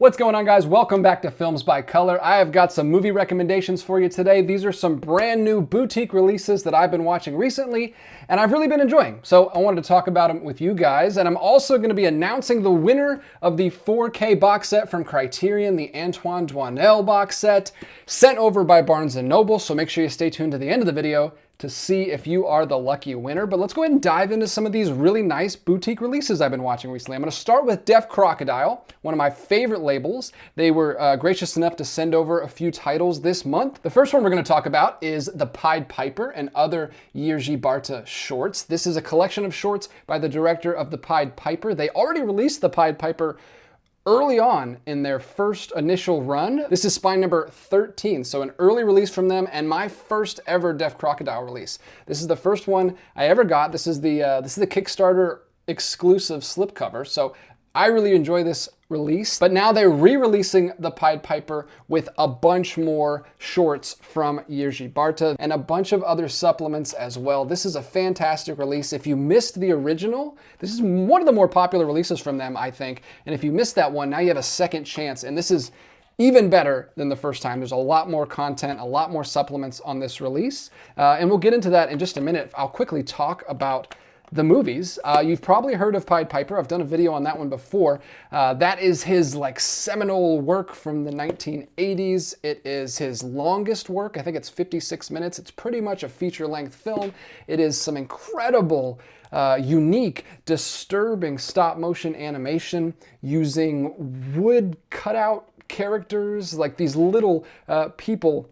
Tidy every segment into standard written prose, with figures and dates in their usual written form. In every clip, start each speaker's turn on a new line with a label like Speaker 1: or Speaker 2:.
Speaker 1: What's going on, guys? Welcome back to Films by Color. I have got some movie recommendations for you today. These are some brand new boutique releases that I've been watching recently and I've really been enjoying. So I wanted to talk about them with you guys, and I'm also going to be announcing the winner of the 4K box set from Criterion, the Antoine Doinel box set, sent over by Barnes & Noble. So make sure you stay tuned to the end of the video to see if you are the lucky winner. But let's go ahead and dive into some of these really nice boutique releases I've been watching recently. I'm going to start with Deaf Crocodile, one of my favorite labels. They were gracious enough to send over a few titles this month. The first one we're going to talk about is The Pied Piper and Other Jiří Barta Shorts. This is a collection of shorts by the director of The Pied Piper. They already released The Pied Piper early on in their first initial run. This is spine number 13, so an early release from them and my first ever Deaf Crocodile release. This is the first one I ever got. This is the Kickstarter exclusive slipcover, so I really enjoy this release. But now they're re-releasing The Pied Piper with a bunch more shorts from Jiří Barta and a bunch of other supplements as well. This is a fantastic release. If you missed the original, this is one of the more popular releases from them, I think. And if you missed that one, now you have a second chance. And this is even better than the first time. There's a lot more content, a lot more supplements on this release. And we'll get into that in just a minute. I'll quickly talk about the movies. You've probably heard of Pied Piper. I've done a video on that one before. That is his seminal work from the 1980s. It is his longest work. I think it's 56 minutes. It's pretty much a feature-length film. It is some incredible, unique, disturbing stop-motion animation using wood cutout characters, like these little people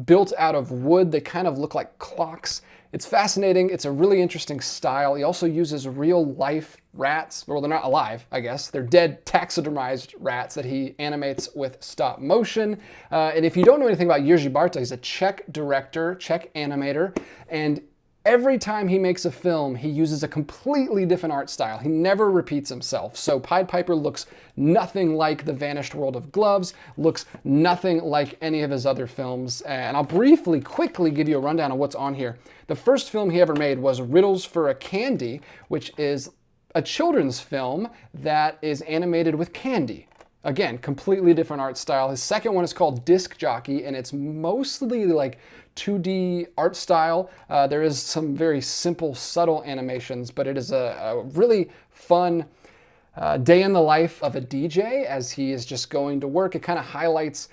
Speaker 1: built out of wood. They kind of look like clocks. It's fascinating. It's a really interesting style. He also uses real life rats. Well, they're not alive, I guess. They're dead taxidermized rats that he animates with stop motion. And if you don't know anything about Jiří Barta, he's a Czech director, Czech animator, and every time he makes a film, he uses a completely different art style. He never repeats himself. So Pied Piper looks nothing like The Vanished World of Gloves, looks nothing like any of his other films. And I'll quickly give you a rundown of what's on here. The first film he ever made was Riddles for a Candy, which is a children's film that is animated with candy. Again, completely different art style. His second one is called Disc Jockey, and it's mostly like 2D art style. There is some very simple, subtle animations, but it is a really fun day in the life of a DJ as he is just going to work. It kind of highlights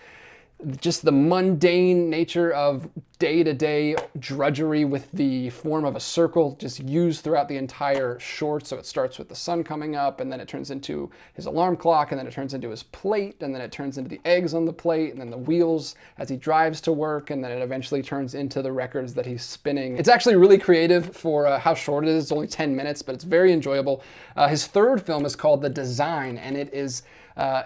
Speaker 1: just the mundane nature of day-to-day drudgery with the form of a circle just used throughout the entire short. So it starts with the sun coming up, and then it turns into his alarm clock, and then it turns into his plate, and then it turns into the eggs on the plate, and then the wheels as he drives to work, and then it eventually turns into the records that he's spinning. It's actually really creative for how short it is. It's only 10 minutes, but it's very enjoyable. His third film is called The Design, and it is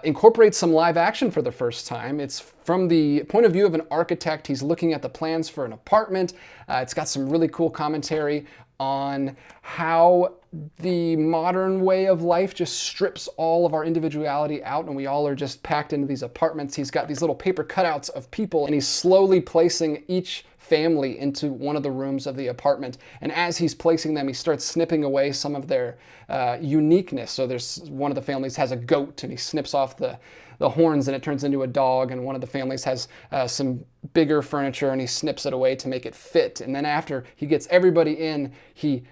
Speaker 1: incorporates some live action for the first time. It's from the point of view of an architect. He's looking at the plans for an apartment. It's got some really cool commentary on how the modern way of life just strips all of our individuality out and we all are just packed into these apartments. He's got these little paper cutouts of people and he's slowly placing each family into one of the rooms of the apartment. And as he's placing them, he starts snipping away some of their uniqueness. So there's one of the families has a goat and he snips off the horns and it turns into a dog, and one of the families has some bigger furniture and he snips it away to make it fit. And then after he gets everybody in, he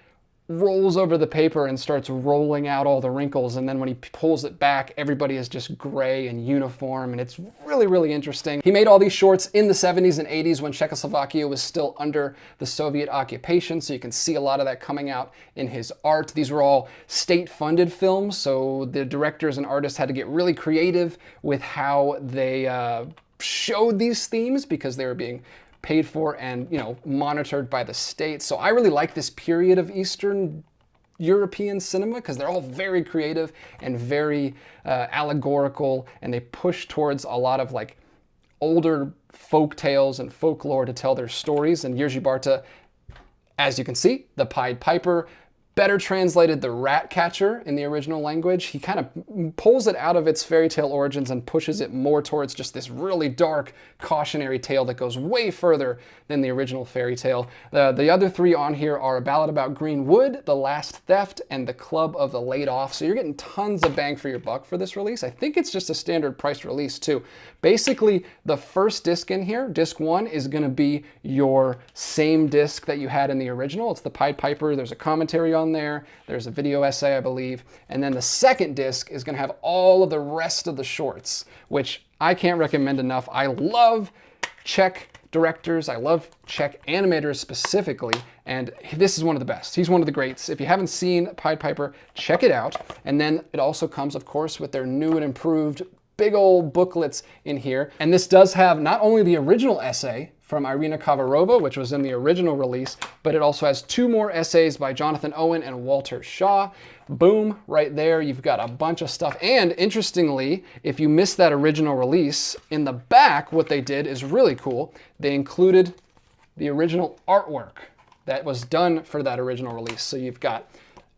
Speaker 1: rolls over the paper and starts rolling out all the wrinkles, and then when he pulls it back, everybody is just gray and uniform, and it's really, really interesting. He made all these shorts in the 70s and 80s when Czechoslovakia was still under the Soviet occupation, so you can see a lot of that coming out in his art. These were all state-funded films, so the directors and artists had to get really creative with how they showed these themes because they were being paid for and, monitored by the state. So I really like this period of Eastern European cinema because they're all very creative and very allegorical, and they push towards a lot of older folk tales and folklore to tell their stories. And Jiří Barta, as you can see, The Pied Piper, better translated the rat catcher in the original language. He kind of pulls it out of its fairy tale origins and pushes it more towards just this really dark, cautionary tale that goes way further than the original fairy tale. The other three on here are A Ballad About Green Wood, The Last Theft, and The Club of the Laid Off. So you're getting tons of bang for your buck for this release. I think it's just a standard price release too. Basically, the first disc in here, disc 1, is going to be your same disc that you had in the original. It's the Pied Piper. There's a commentary on there. There's a video essay, I believe. And then the second disc is going to have all of the rest of the shorts, which I can't recommend enough. I love Czech directors. I love Czech animators specifically, and this is one of the best. He's one of the greats. If you haven't seen Pied Piper, check it out. And then it also comes, of course, with their new and improved big old booklets in here. And this does have not only the original essay from Irina Kavarova, which was in the original release, but it also has 2 more essays by Jonathan Owen and Walter Shaw. Boom, right there, you've got a bunch of stuff. And interestingly, if you missed that original release, in the back, what they did is really cool. They included the original artwork that was done for that original release. So you've got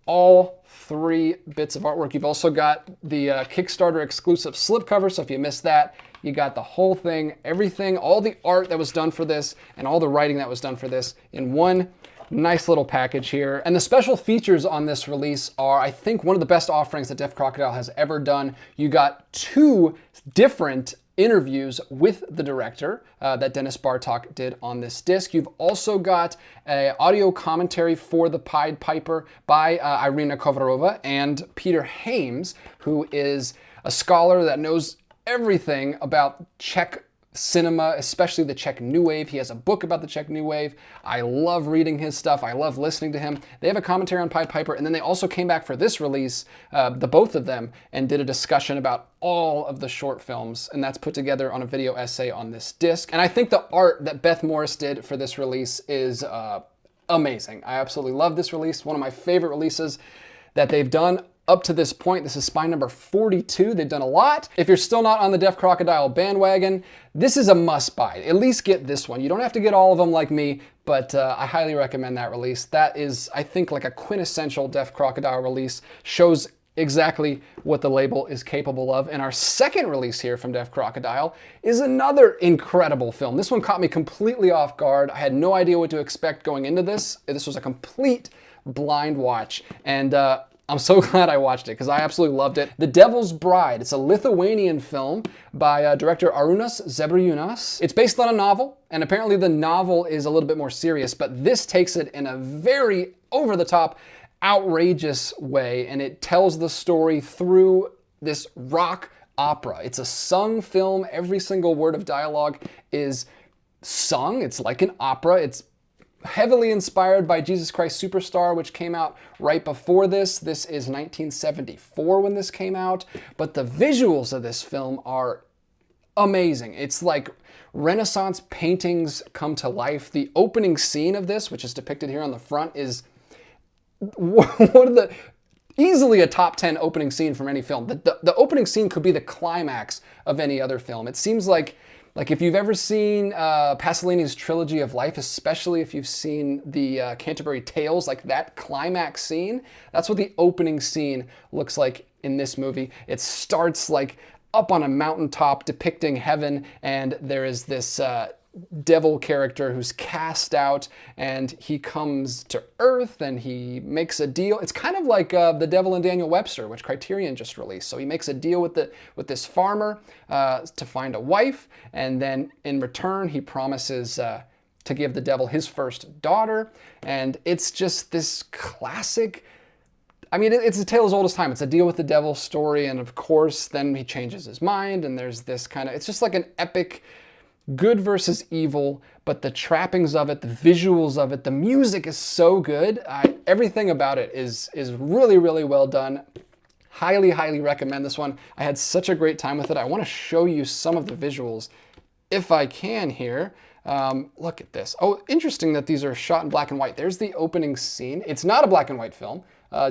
Speaker 1: all 3 bits of artwork. You've also got the Kickstarter exclusive slipcover, so if you missed that, you got the whole thing, everything, all the art that was done for this and all the writing that was done for this in one nice little package here. And the special features on this release are, I think, one of the best offerings that Deaf Crocodile has ever done. You got 2 different interviews with the director that Dennis Bartok did on this disc. You've also got an audio commentary for the Pied Piper by Irina Kovarova and Peter Hames, who is a scholar that knows everything about Czech cinema, especially the Czech New Wave. He has a book about the Czech New Wave. I love reading his stuff. I love listening to him. They have a commentary on Pied Piper, and then they also came back for this release, the both of them, and did a discussion about all of the short films, and that's put together on a video essay on this disc. And I think the art that Beth Morris did for this release is amazing. I absolutely love this release. One of my favorite releases that they've done up to this point. This is spine number 42. They've done a lot. If you're still not on the Deaf Crocodile bandwagon, this is a must buy. At least get this one. You don't have to get all of them like me, but I highly recommend that release. That is, I think, like a quintessential Deaf Crocodile release. Shows exactly what the label is capable of. And our second release here from Deaf Crocodile is another incredible film. This one caught me completely off guard. I had no idea what to expect going into this. This was a complete blind watch. And I'm so glad I watched it because I absolutely loved it. The Devil's Bride. It's a Lithuanian film by director Arūnas Zebriūnas. It's based on a novel, and apparently the novel is a little bit more serious, but this takes it in a very over-the-top, outrageous way, and it tells the story through this rock opera. It's a sung film. Every single word of dialogue is sung. It's like an opera. It's heavily inspired by Jesus Christ Superstar, which came out right before this. This is 1974 when this came out, but the visuals of this film are amazing. It's like Renaissance paintings come to life. The opening scene of this, which is depicted here on the front, is one of the easily a top 10 opening scene from any film. The opening scene could be the climax of any other film. It seems like if you've ever seen Pasolini's Trilogy of Life, especially if you've seen the Canterbury Tales, like that climax scene, that's what the opening scene looks like in this movie. It starts like up on a mountaintop depicting heaven, and there is this devil character who's cast out, and he comes to Earth and he makes a deal. It's kind of like The Devil and Daniel Webster, which Criterion just released. So he makes a deal with this farmer to find a wife, and then in return he promises to give the devil his first daughter. And it's just this classic, I mean, it's a tale as old as time. It's a deal with the devil story, and of course then he changes his mind, and there's this kind of, it's just like an epic good versus evil, but the trappings of it, the visuals of it, the music is so good. Everything about it is really, really well done. Highly, highly recommend this one. I had such a great time with it. I want to show you some of the visuals if I can here. Look at this. Oh, interesting that these are shot in black and white. There's the opening scene. It's not a black and white film.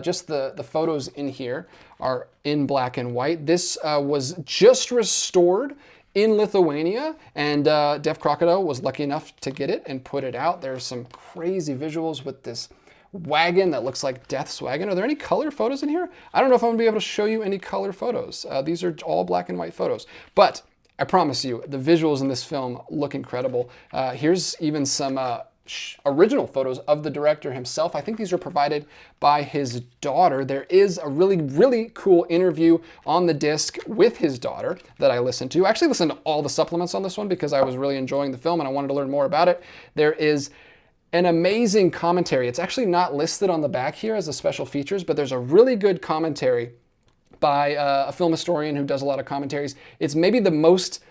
Speaker 1: Just the photos in here are in black and white. This was just restored in Lithuania, and Deaf Crocodile was lucky enough to get it and put it out. There's some crazy visuals with this wagon that looks like Death's wagon. Are there any color photos in here? I don't know if I'm gonna be able to show you any color photos. These are all black and white photos, but I promise you, the visuals in this film look incredible. Here's even some original photos of the director himself. I think these are provided by his daughter. There is a really, really cool interview on the disc with his daughter that I listened to. I actually listened to all the supplements on this one because I was really enjoying the film and I wanted to learn more about it. There is an amazing commentary. It's actually not listed on the back here as a special features, but there's a really good commentary by a film historian who does a lot of commentaries. It's maybe the most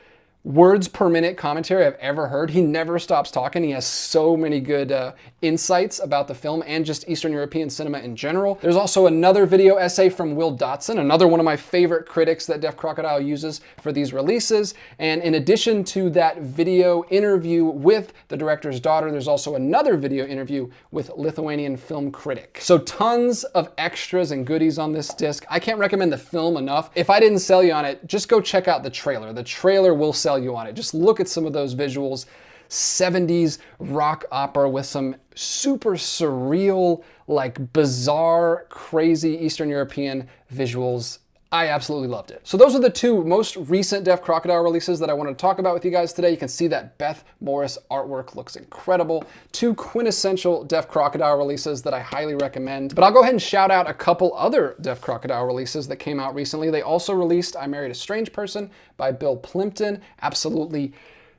Speaker 1: words per minute commentary I've ever heard. He never stops talking. He has so many good insights about the film and just Eastern European cinema in general. There's also another video essay from Will Dotson, another one of my favorite critics that Deaf Crocodile uses for these releases. And in addition to that video interview with the director's daughter, there's also another video interview with Lithuanian film critic. So tons of extras and goodies on this disc. I can't recommend the film enough. If I didn't sell you on it, just go check out the trailer. The trailer will sell you on it. Just look at some of those visuals. 70s rock opera with some super surreal, like bizarre, crazy Eastern European visuals. I absolutely loved it. So those are the two most recent Deaf Crocodile releases that I wanted to talk about with you guys today. You can see that Beth Morris artwork looks incredible. Two quintessential Deaf Crocodile releases that I highly recommend. But I'll go ahead and shout out a couple other Deaf Crocodile releases that came out recently. They also released I Married a Strange Person by Bill Plimpton. Absolutely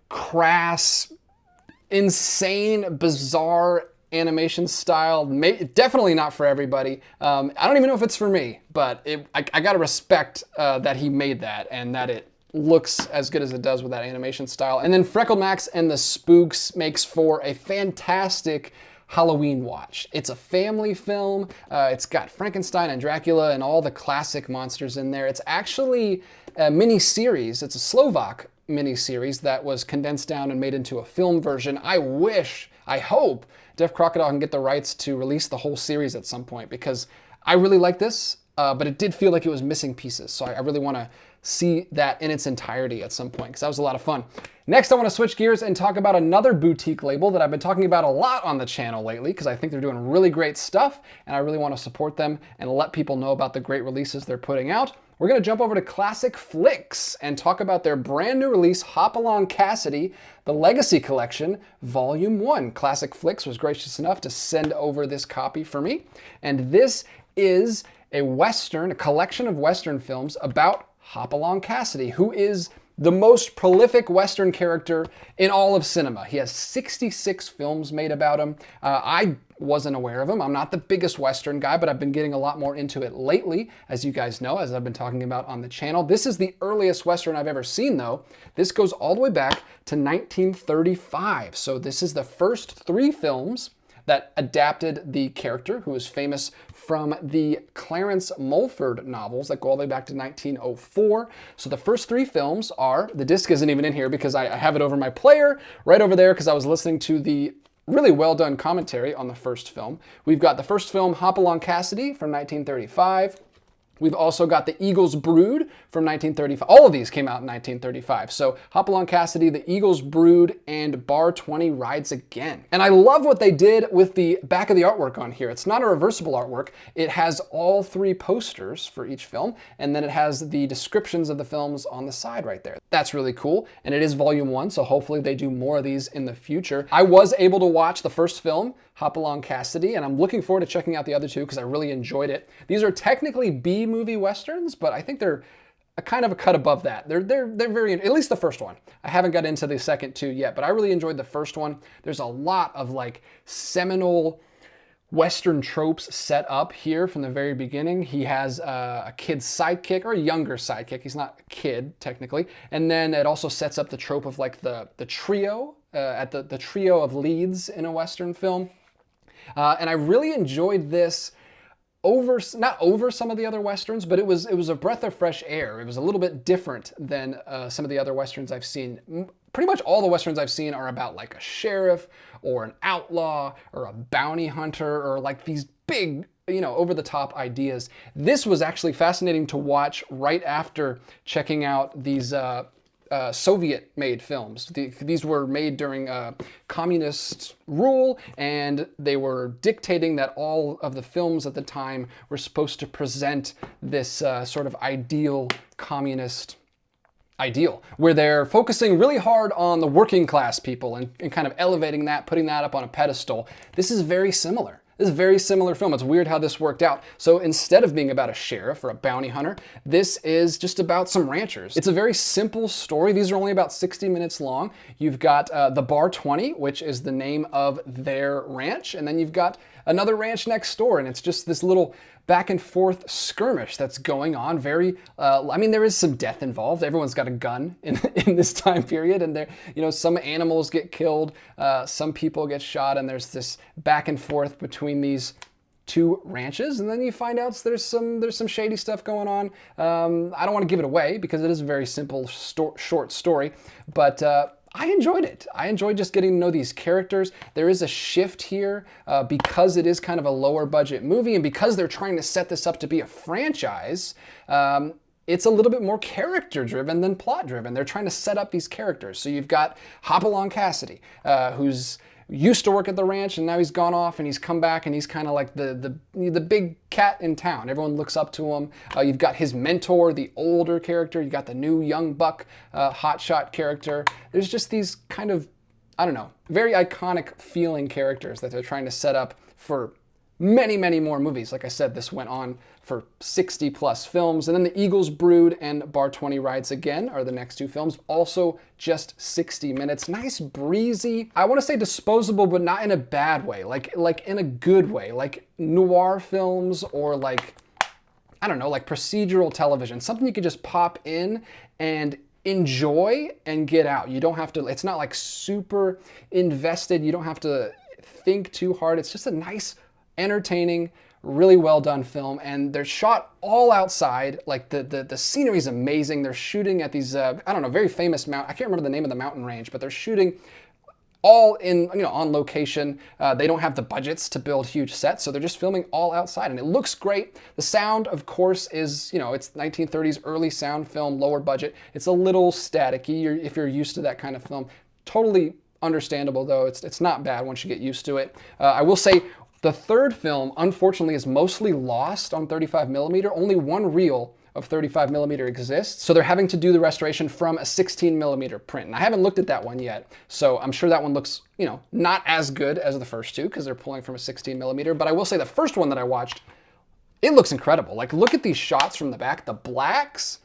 Speaker 1: crass, insane, bizarre animation style. Definitely not for everybody. I don't even know if it's for me, but I gotta respect that he made that and that it looks as good as it does with that animation style. And then Freckled Max and the Spooks makes for a fantastic Halloween watch. It's a family film. It's got Frankenstein and Dracula and all the classic monsters in there. It's actually a mini-series. It's a Slovak mini-series that was condensed down and made into a film version. I hope Deaf Crocodile can get the rights to release the whole series at some point because I really like this, but it did feel like it was missing pieces. So I really want to see that in its entirety at some point because that was a lot of fun. Next, I want to switch gears and talk about another boutique label that I've been talking about a lot on the channel lately because I think they're doing really great stuff and I really want to support them and let people know about the great releases they're putting out. We're going to jump over to Classic Flicks and talk about their brand new release, Hopalong Cassidy, the Legacy Collection, Volume 1. Classic Flicks was gracious enough to send over this copy for me. And this is a Western, a collection of Western films about Hopalong Cassidy, who is the most prolific Western character in all of cinema. He has 66 films made about him. I wasn't aware of him. I'm not the biggest Western guy, but I've been getting a lot more into it lately, as you guys know, as I've been talking about on the channel. This is the earliest Western I've ever seen, though. This goes all the way back to 1935. So this is the first 3 films that adapted the character, who is famous from the Clarence Mulford novels that go all the way back to 1904. So the first 3 films are, the disc isn't even in here because I have it over my player right over there because I was listening to the really well done commentary on the first film. We've got the first film, Hopalong Cassidy from 1935. We've also got The Eagle's Brood from 1935. All of these came out in 1935. So Hopalong Cassidy, The Eagle's Brood, and Bar 20 Rides Again. And I love what they did with the back of the artwork on here. It's not a reversible artwork. It has all 3 posters for each film, and then it has the descriptions of the films on the side right there. That's really cool, and it is volume 1, so hopefully they do more of these in the future. I was able to watch the first film, Hopalong Cassidy, and I'm looking forward to checking out the other 2 because I really enjoyed it. These are technically B-movie Westerns, but I think they're a kind of a cut above that. They're very, at least the first one. I haven't got into the second 2 yet, but I really enjoyed the first one. There's a lot of like seminal Western tropes set up here from the very beginning. He has a kid's sidekick, or a younger sidekick. He's not a kid, technically. And then it also sets up the trope of like the trio, the trio of leads in a Western film. And I really enjoyed this not over some of the other Westerns, but it was a breath of fresh air. It was a little bit different than some of the other Westerns I've seen. Pretty much all the Westerns I've seen are about like a sheriff or an outlaw or a bounty hunter or like these big, over-the-top ideas. This was actually fascinating to watch right after checking out these Soviet-made films. These were made during communist rule, and they were dictating that all of the films at the time were supposed to present this sort of ideal communist ideal, where they're focusing really hard on the working class people and kind of elevating that, putting that up on a pedestal. This is very similar. This is a very similar film. It's weird how this worked out. So instead of being about a sheriff or a bounty hunter, this is just about some ranchers. It's a very simple story. These are only about 60 minutes long. You've got the Bar 20, which is the name of their ranch, and then you've got another ranch next door, and it's just this little back and forth skirmish that's going on. Very, I mean, there is some death involved. Everyone's got a gun in this time period, and there, you know, some animals get killed, some people get shot, and there's this back and forth between these two ranches, and then you find out there's some shady stuff going on. I don't want to give it away because it is a very simple short story, but I enjoyed it. I enjoyed just getting to know these characters. There is a shift here because it is kind of a lower budget movie, and because they're trying to set this up to be a franchise, it's a little bit more character driven than plot driven. They're trying to set up these characters. So you've got Hopalong Cassidy, who's used to work at the ranch, and now he's gone off and he's come back, and he's kind of like the big cat in town. Everyone looks up to him. You've got his mentor, the older character. You got the new young buck, hotshot character. There's just these kind of, I don't know, very iconic feeling characters that they're trying to set up for many, many more movies. Like I said, this went on for 60 plus films. And then The Eagle's Brood and Bar 20 Rides Again are the next two films. Also just 60 minutes. Nice, breezy, I want to say disposable, but not in a bad way. Like in a good way. Like noir films, or like, I don't know, like procedural television. Something you could just pop in and enjoy and get out. You don't have to, it's not like super invested. You don't have to think too hard. It's just a nice, entertaining, really well done film, and they're shot all outside. Like the scenery is amazing. They're shooting at these I don't know, very famous I can't remember the name of the mountain range, but they're shooting all in, you know, on location. They don't have the budgets to build huge sets, so they're just filming all outside, and it looks great. The sound, of course, is, you know, it's 1930s early sound film, lower budget. It's a little staticky if you're used to that kind of film. Totally understandable, though. It's not bad once you get used to it. I will say, the third film, unfortunately, is mostly lost on 35mm. Only one reel of 35mm exists, so they're having to do the restoration from a 16mm print. And I haven't looked at that one yet, so I'm sure that one looks, you know, not as good as the first two because they're pulling from a 16mm. But I will say the first one that I watched, it looks incredible. Like, look at these shots from the back. The blacks,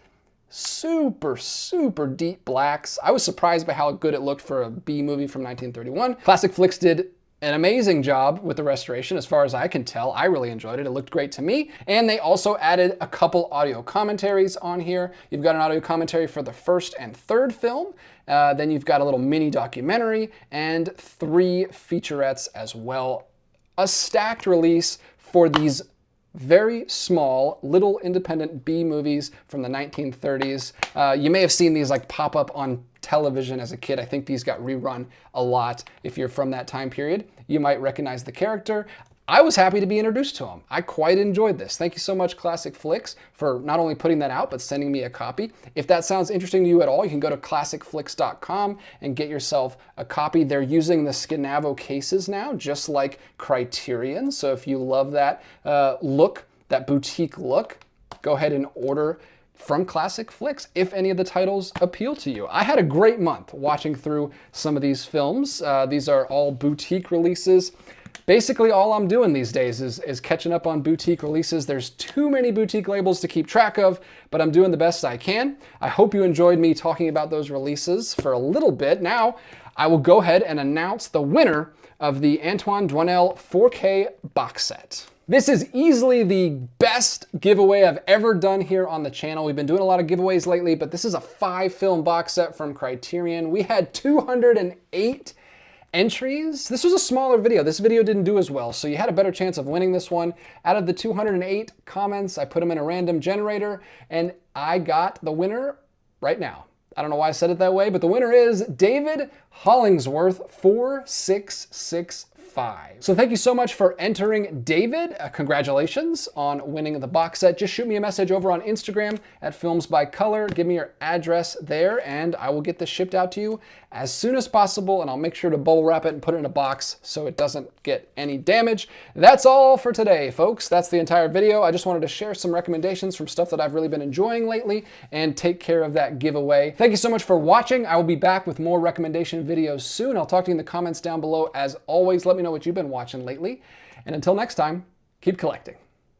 Speaker 1: super, super deep blacks. I was surprised by how good it looked for a B movie from 1931. Classic Flicks did an amazing job with the restoration, as far as I can tell. I really enjoyed it. It looked great to me. And they also added a couple audio commentaries on here. You've got an audio commentary for the first and third film. Then you've got a little mini documentary and 3 featurettes as well. A stacked release for these very small, little independent B movies from the 1930s. You may have seen these like pop up on television as a kid. I think these got rerun a lot. If you're from that time period, you might recognize the character. I was happy to be introduced to him. I quite enjoyed this. Thank you so much, Classic Flicks, for not only putting that out, but sending me a copy. If that sounds interesting to you at all, you can go to classicflix.com and get yourself a copy. They're using the Scanavo cases now, just like Criterion. So if you love that look, that boutique look, go ahead and order from Classic Flicks if any of the titles appeal to you. I had a great month watching through some of these films. These are all boutique releases. Basically, all I'm doing these days is catching up on boutique releases. There's too many boutique labels to keep track of, but I'm doing the best I can. I hope you enjoyed me talking about those releases for a little bit. Now, I will go ahead and announce the winner of the Antoine Doinel 4K box set. This is easily the best giveaway I've ever done here on the channel. We've been doing a lot of giveaways lately, but this is a 5-film box set from Criterion. We had 208 entries. This was a smaller video. This video didn't do as well, so you had a better chance of winning this one. Out of the 208 comments, I put them in a random generator, and I got the winner right now. I don't know why I said it that way, but the winner is David Hollingsworth 4665. 5. So thank you so much for entering, David. Congratulations on winning the box set. Just shoot me a message over on Instagram at Films by Color. Give me your address there and I will get this shipped out to you as soon as possible, and I'll make sure to bubble wrap it and put it in a box so it doesn't get any damage. That's all for today, folks. That's the entire video. I just wanted to share some recommendations from stuff that I've really been enjoying lately and take care of that giveaway. Thank you so much for watching. I will be back with more recommendation videos soon. I'll talk to you in the comments down below. As always, let me know what you've been watching lately. And until next time, keep collecting.